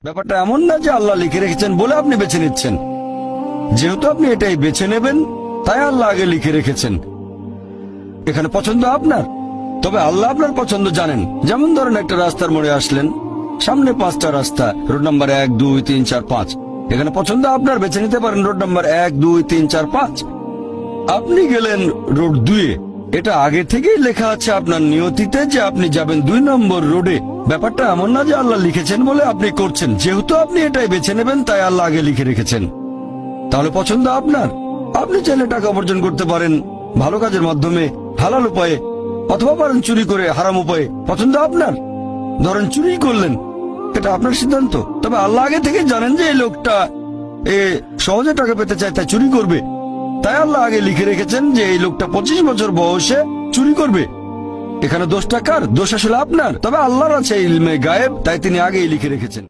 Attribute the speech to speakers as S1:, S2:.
S1: ব্যাপারটা এমন না যে আল্লাহ লিখে রেখেছেন বলে আপনি বেছে নিচ্ছেন। যেহেতু আপনি এটাই বেছে নেবেন, তাই আল্লাহ আগে লিখে রেখেছেন। এখানে পছন্দ আপনার, তবে আল্লাহ আপনার পছন্দ জানেন। যেমন ধরেন একটা রাস্তার মোড়ে আসলেন, সামনে 5টা রাস্তা, রোড নাম্বার 1, 2, 3, 4, 5। এখানে পছন্দ আপনার, বেছে নিতে পারেন রোড নাম্বার 1, 2, 3, 4, 5। আপনি গেলেন রোড 2-এ। এটা আগে থেকেই লেখা আছে আপনার নিয়তিতে যে আপনি যাবেন 2 নম্বর রোডে। ব্যাপারটা এমন না যে আল্লাহ লিখেছেন বলে আপনি করছেন। যেহেতু আপনি এটাই বেছে নেবেন, তাই আল্লাহ আগে লিখে রেখেছেন। তাহলে পছন্দ আপনার। আপনি চাইলে টাকা উপার্জন করতে পারেন ভালো কাজের মাধ্যমে, হালাল উপায়ে, অথবা পারেন চুরি করে হারাম উপায়ে। পছন্দ আপনার। ধরেন চুরি করলেন, এটা আপনার সিদ্ধান্ত। তবে আল্লাহ আগে থেকে জানেন যে এই লোকটা সহজে টাকা পেতে চায়, তাই চুরি করবে। তাই আল্লাহ আগে লিখে রেখেছেন যে এই লোকটা 25 বছর বয়সে চুরি করবে। এখানে দোষটা কার? দোষ আসলে আপনার। তবে আল্লাহর আছে ইলমে গায়েব, তাই তিনি আগেই লিখে রেখেছেন।